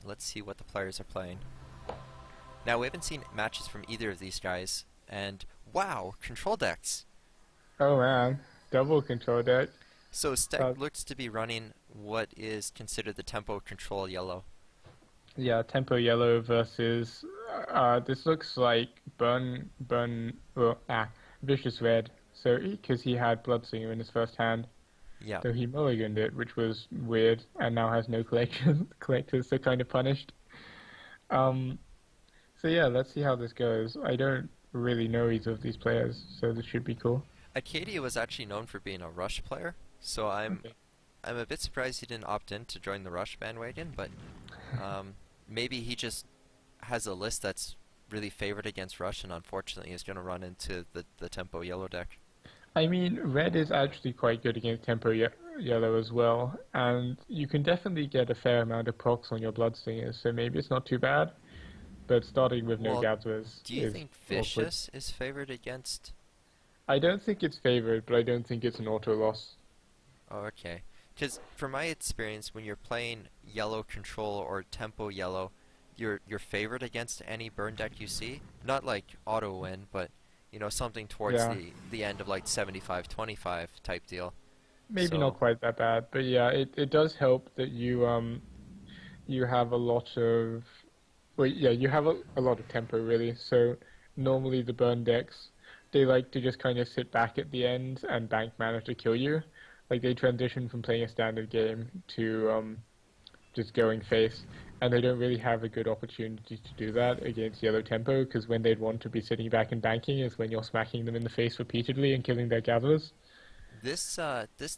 Let's see what the players are playing. Now, we haven't seen matches from either of these guys, and wow, control decks! Oh man, double control deck. So Stek Uh, looks to be running what is considered the tempo control yellow. yeah, tempo yellow versus. This looks like vicious red. So because he had Bloodsinger in his first hand, Yeah. so he mulliganed it, which was weird, and now has no collection. Collectors, so kind of punished. Um, so yeah, let's see how this goes. I don't really know either of these players, so this should be cool. Acadia was actually known for being a Rush player, so Okay. I'm a bit surprised he didn't opt in to join the Rush bandwagon, but um, maybe he just has a list that's really favored against Rush, and unfortunately is going to run into the tempo yellow deck. I mean, red is actually quite good against tempo yellow as well, and you can definitely get a fair amount of procs on your Bloodstingers, so maybe it's not too bad. But starting with no Well, gatherers do you is think awkward. Vicious is favored against? I don't think it's favored, but I don't think it's an auto loss. Oh, okay. Because from my experience, when you're playing yellow control or tempo yellow, you're favored against any burn deck you see. Not like auto win, but something towards Yeah, the end of like 75-25 type deal. maybe not So quite that bad, but yeah, it does help that you have a lot of well, yeah, you have a lot of tempo really. So normally the burn decks they like to just kind of sit back at the end and bank mana to kill you. Like they transition from playing a standard game to just going face, and they don't really have a good opportunity to do that against yellow tempo because when they'd want to be sitting back and banking is when you're smacking them in the face repeatedly and killing their gatherers. this,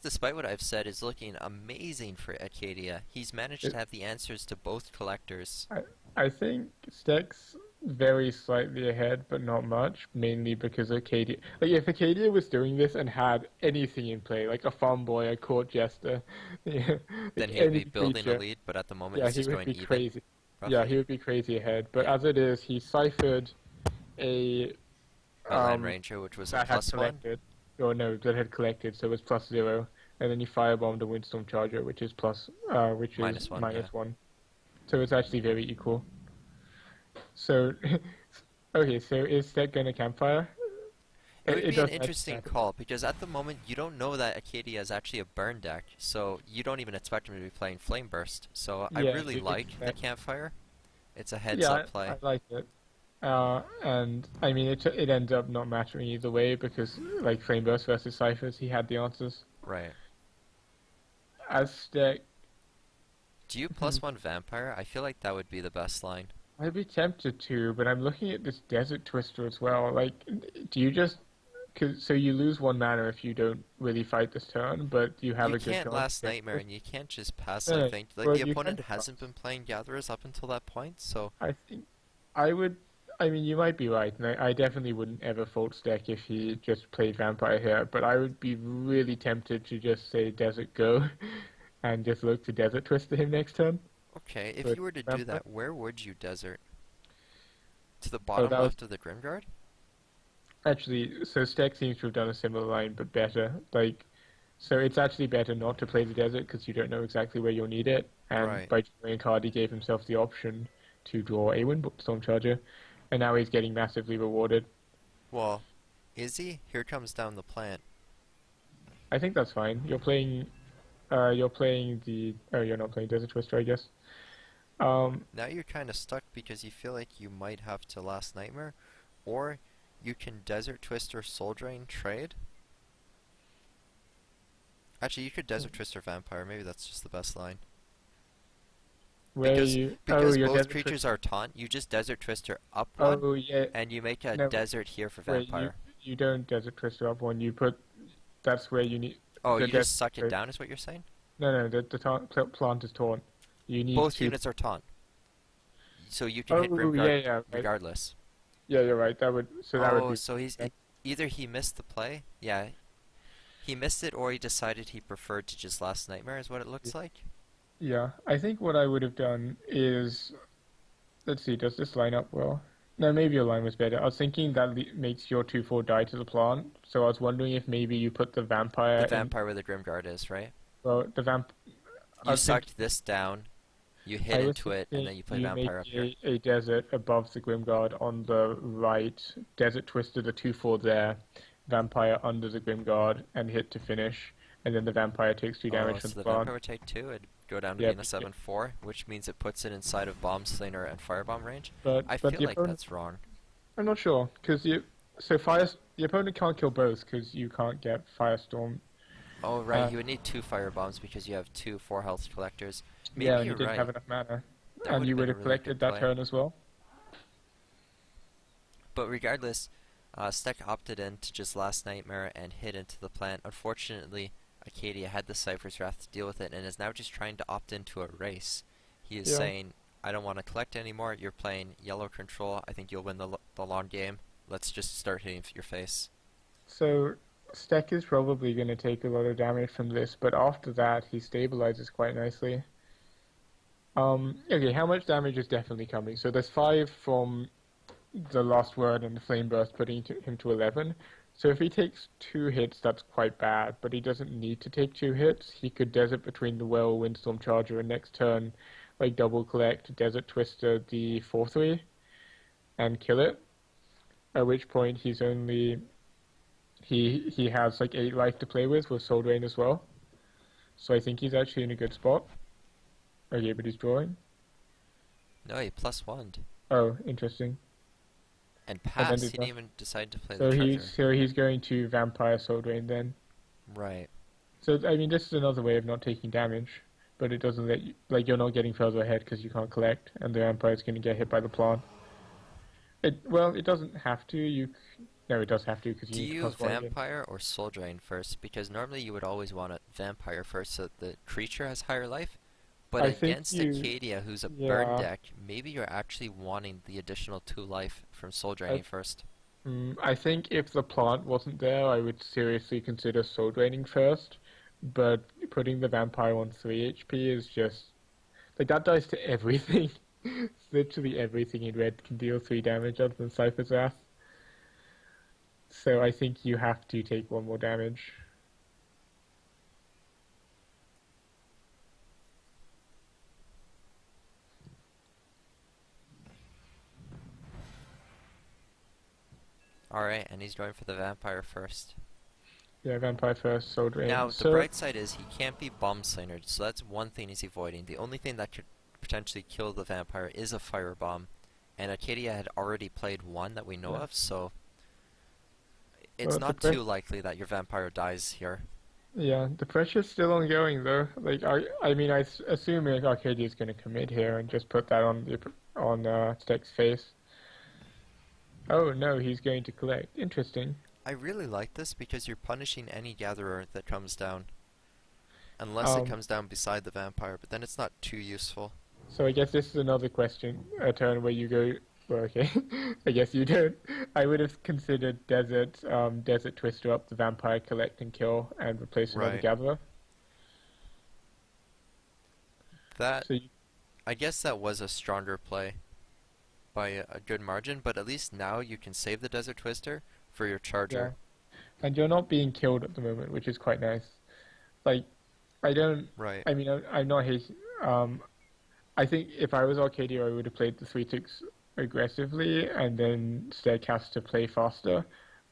despite what I've said, is looking amazing for Acadia. He's managed to It, have the answers to both collectors. I, I think Stek's very slightly ahead, but not much, mainly because Acadia. Like, if Acadia was doing this and had anything in play, like a farm boy, a court jester, yeah, Then like he would any be building a creature, lead, but at the moment yeah, he's he just would going be even, crazy. Yeah, he roughly. would be crazy ahead. But Yeah. as it is, he ciphered a Land um Ranger, which was a that had +1. collected, or no, that had collected, so it was +0, and then he firebombed a Windstorm Charger, which is -1, yeah. -1. So it's actually very equal. So, okay, so is that gonna campfire? It would It be an doesn't actually interesting matter. call because at the moment you don't know that Acadia is actually a burn deck, so you don't even expect him to be playing Flame Burst. So I Yeah, really you'd like the expect. campfire. It's a heads up Yeah, play. I like it. And I mean, it ends up not mattering either way because, like, Flame Burst versus Ciphers, he had the answers. Right. Aztec, Do you +1 Vampire? I feel like that would be the best line. I'd be tempted to, but I'm looking at this Desert Twister as well. Like, do you just so you lose one mana if you don't really fight this turn, but you have You a good can't chance last to Nightmare and you can't just pass No, like no, think like well, the you opponent kind of hasn't pass. been playing Gatherers up until that point, so I think I would. I mean, you might be right, and I definitely wouldn't ever fault Stack if he just played Vampire here. But I would be really tempted to just say Desert Go, and just look to Desert Twister him next turn. okay, if But you were to do Vampire. that, where would you desert? To the Oh, bottom that was left of the Grimguard? actually so. Stack seems to have done a similar line, but better. Like, so it's actually better not to play the Desert because you don't know exactly where you'll need it. And Right. by drawing a card, he gave himself the option to draw a Windstorm Charger, and now he's getting massively rewarded. Well, is he? Here comes down the plant. I think that's fine. You're playing the. Oh, you're not playing Desert Twister, I guess. Now you're kind of stuck because you feel like you might have to Last Nightmare, or you can Desert Twister Soul Drain trade. Actually, you could Desert Twister Vampire. Maybe that's just the best line. Where Because you? Oh, because you're both Desert creatures Twister. are taunt, you just Desert Twister up one, Oh, yeah. and you make a No, desert here for wait. Vampire. You don't Desert Twister up one. You put. That's where you need Oh, the you just Desert. suck it down, is what you're saying? No, no. The plant is torn. You need Both to. units are taunt, so you can hit Oh, yeah, Grimguard yeah. Right. regardless. Yeah, you're right. That would. So that would Oh, be. so either he missed the play, yeah, he missed it, or he decided he preferred to just Last Nightmare, is what it looks like. Yeah, I think what I would have done is. Let's see. Does this line up well? No, maybe your line was better. I was thinking that makes your 2/4 die to the plant. So I was wondering if maybe you put the The vampire in. Vampire where the Grimguard is, right? Well, the vamp. I You was thinking. sucked this down, You hit I was into it, and thinking then you play you make Vampire up here. a desert above the Grimguard on the right, Desert Twister the 2/4 there, Vampire under the Grimguard, and hit to finish, and then the Vampire takes 2 Oh, damage from so the the plant. Vampire would take 2, it'd go down to Yeah, being a but 7/4, which means it puts it inside of Bomb Slinger and Firebomb range. I but feel the like opponent, that's wrong. I'm not sure, because the opponent can't kill both because you can't get Firestorm. Oh, right, And you would need 2 Firebombs because you have 2 4 health collectors. yeah, Maybe and you you're didn't have right. enough mana, That and would have you been would a have really good collected that play. turn as well. But regardless, Stek opted in to just Last Nightmare and hit into the plant. Unfortunately, Acadia had the Cypher's Wrath to deal with it and is now just trying to opt into a race. He is Yeah. saying, I don't want to collect anymore. You're playing yellow control. I think you'll win the long game. Let's just start hitting your face. So Stek is probably going to take a lot of damage from this, but after that he stabilizes quite nicely. Okay, how much damage is definitely coming? So there's 5 from the last word and the flame burst, putting him to 11. So if he takes 2 hits, that's quite bad, but he doesn't need to take 2 hits. He could desert between the Well, Windstorm Charger, and next turn, like double collect, Desert Twister the 4/3, and kill it. At which point he has like 8 life to play with Soul Drain as well. So I think he's actually in a good spot. Okay, but he's drawing. No, he +1'd. Oh, interesting. And And then pass. there's He didn't even decide to play the so Charger. he's going to Vampire Soul Drain then. Right. So I mean, this is another way of not taking damage, but it doesn't let you, like, you're not getting further ahead because you can't collect, and the Vampire's going to get hit by the plant. It doesn't have to. No, it does have to because you Do need to you cost 1 again. Vampire or Soul Drain first? Because normally you would always want a Vampire first so that the creature has higher life. But I think against you, Acadia, who's a burn yeah. deck, maybe you're actually wanting the additional 2 life from Soul Draining first. I think if the plant wasn't there, I would seriously consider Soul Draining first. But putting the Vampire on 3 HP is just like that dies to everything. Literally everything in red can deal 3 damage other than Cypher's Wrath. So I think you have to take 1 more damage. Alright, and he's going for the Vampire first. Yeah, Vampire first, Soul Drain. Now, the So bright side is he can't be Bomb Slingered, so that's one thing he's avoiding. The only thing that could potentially kill the Vampire is a Firebomb, and Acadia had already played one that we know yeah, of, so it's well, not too likely that your Vampire dies here. the pressure's still ongoing though. Like I mean, assume like Arcadia's going to commit here and just put that on Stek's face. Oh no, he's going to collect. Interesting. I really like this because you're punishing any Gatherer that comes down. Unless it Um, comes down beside the Vampire, but then it's not too useful. so I guess this is another question, a turn where you go. Well, okay, I guess you don't. I would have considered Desert Twister up the Vampire, collect and kill, and replace another Right. Gatherer. That, So you, I guess that was a stronger play by a good margin, but at least now you can save the Desert Twister for your yeah, Charger. and you're not being killed at the moment, which is quite nice. Like I don't. Right. I mean, I'm not hating. I think if I was Arcadia, I would have played the 3/6 aggressively, and then Stek has to play faster.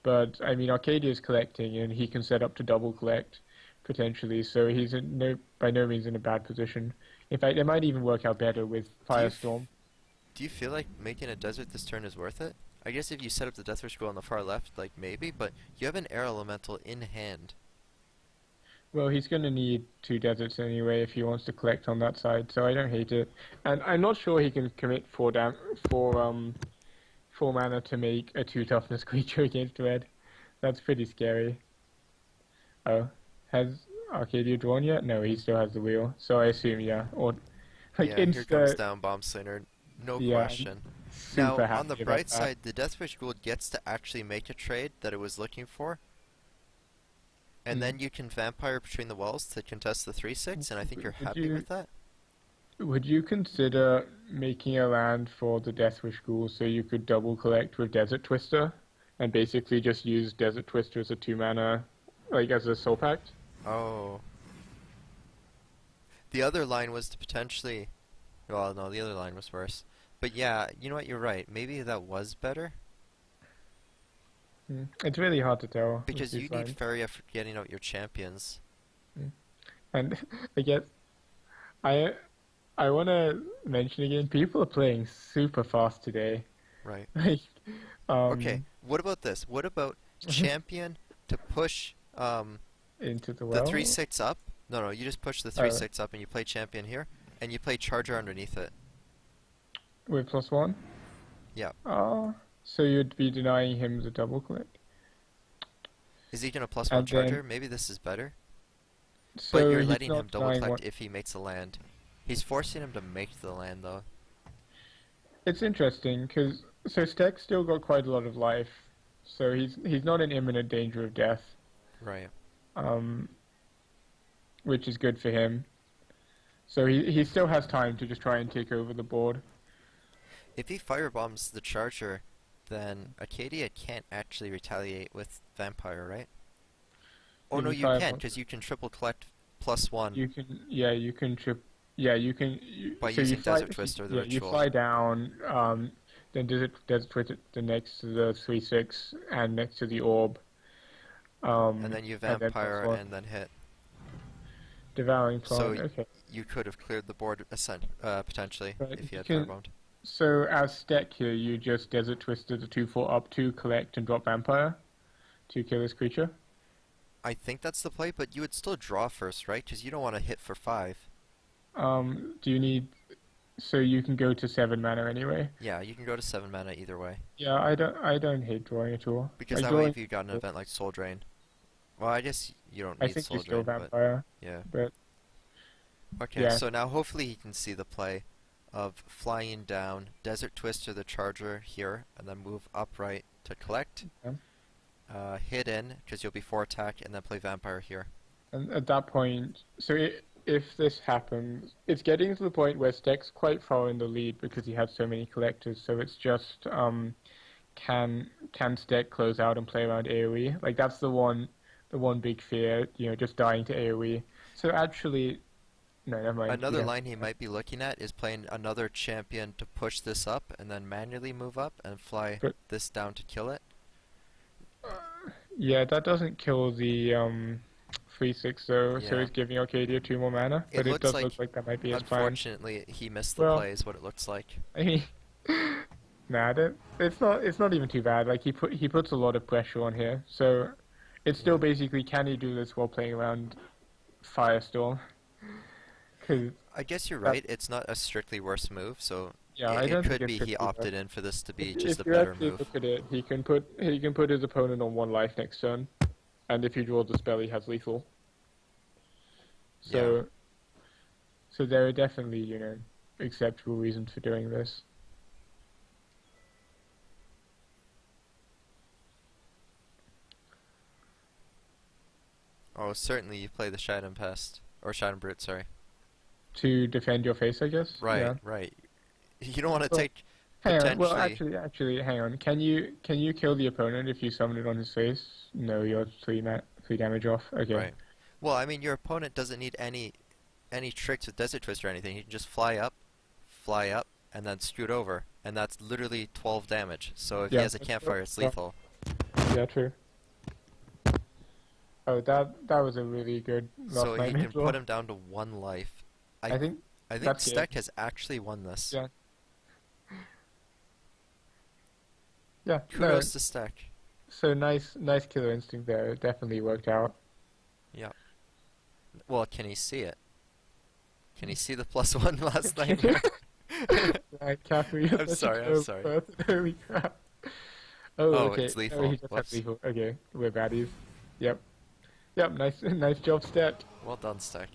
But I mean, Arcadia's collecting, and he can set up to double collect potentially, so he's by no means in a bad position. In fact, it might even work out better with Do you Firestorm. do you feel like making a Desert this turn is worth it? I guess if you set up the Deathwish Scroll on the far left, like maybe, but you have an Air Elemental in hand. Well, he's going to need 2 deserts anyway if he wants to collect on that side, so I don't hate it. And I'm not sure he can commit 4 mana to make a 2 toughness creature against red. That's pretty scary. Oh, has Arcadia drawn yet? No, he still has the wheel. So I assume, yeah. Or like Yeah, here comes insta, down Bomb Slinger, no yeah, I'm question. Now, super on the happy about bright that. side, the Deathwish Gould gets to actually make a trade that it was looking for, and Mm. then you can Vampire between the walls to contest the 3/6, and I think you're Would happy you with that. would you consider making a land for the Deathwish Ghoul so you could double collect with Desert Twister and basically just use Desert Twister as a 2 mana, like as a Soul Pact? Oh. The other line was to potentially Well, no, the other line was worse. But yeah, you know what? You're right. Maybe that was better It's really hard to tell with because you these need lines. Feria for getting out your champions. Mm. And I guess I I want to mention again, people are playing super fast today. Right. Like, Okay. um, What about this? What about champion to push into the the well. 3/6 up? No, no. You just push the three Oh, six up and you play champion here, and you play charger underneath it. with +1. Yeah. Oh, so you'd be denying him the double click. Is he gonna +1 And then, charger? Maybe this is better. But so you're he's letting him not double denying collect one. if he makes a land. He's forcing him to make the land though. It's interesting because so Stek's still got quite a lot of life, so he's not in imminent danger of death, Right. um, which is good for him. So he still has time to just try and take over the board. If he firebombs the charger, then Acadia can't actually retaliate with vampire, right? Oh If no, he you can, fireballs, because you can triple collect +1 you can yeah you can trip yeah you can by so you using fly Desert Twister, the yeah you ritual. fly down then desert twist it the next to the 3/6 and next to the orb And then you and then vampire +1 and then hit. devouring So plant. Okay, you could have cleared the board potentially right. if you You had can firebombed. so as Stek here you just desert twisted the 2/4 up to collect and drop vampire to kill this creature. I think that's the play, but you would still draw first, right? Because you don't want to hit for 5. Do you need so you can go to 7 mana anyway? Yeah, you can go to 7 mana either way. Yeah, I don't hate drawing at all. Because Like that way drawing, if you got an event like Soul Drain. Well, I guess you don't I need think you Soul still Drain, but vampire, yeah. but Okay, yeah. so now hopefully he can see the play of flying down, Desert Twister the Charger here, and then move upright to collect. Yeah. Hit in, because you'll be 4 attack, and then play Vampire here. And at that point, so if this happens, it's getting to the point where Stek's quite far in the lead because he has so many collectors. So it's just can Stek close out and play around AoE? Like that's the one big fear, just dying to AoE. So actually, no, never mind. Another line he might be looking at is playing another champion to push this up, and then manually move up and fly But this down to kill it. yeah, that doesn't kill the 3/6 though. So Yeah. it's giving Arcadia 2 more mana, It but it looks does like, look like that might be his plan. unfortunately, he missed the Well, play is what it looks like. I mean, nah, it's not even too bad. Like he puts a lot of pressure on here, so it's still Yeah. basically can he do this while playing around Firestorm? Because I guess you're that right, it's not a strictly worse move, so yeah, I it don't think could it's be he strictly bad. opted in for this to be If just a you better actually move. look at it, he can put his opponent on 1 life next turn, and if he draws the spell, he has lethal. Yeah. So there are definitely acceptable reasons for doing this. Oh, certainly you play the Shadow Pest. Or Shadow Brute, sorry. To defend your face, I guess. Right, Yeah. right. You don't want to Well, take hang on. Well, potentially. actually, hang on. Can you kill the opponent if you summon it on his face? No, you're 3 damage off. Okay. Right. Well, I mean, your opponent doesn't need any tricks with Desert Twist or anything. He can just fly up, and then scoot over, and that's literally 12 damage. So if he Yeah. has a campfire, it's Yeah. lethal. Yeah. True. Oh, that was a really good last So he nightmare can draw. put him down to 1 life. I think I think that's Stek good. has actually won this. Yeah. Yeah. No. Kudos to Stek. So nice killer instinct there. It definitely worked out. Yeah. Well, can he see it? Can he see the +1 last nightmare? Right, Catherine, you're I'm such a sorry, I'm terrible sorry. person. Holy crap. Oh, Oh, okay. it's Oh, lethal. he just had Whoops. lethal. Okay, we're baddies. Yep. Yep, nice job, Stek. Well done, Stek.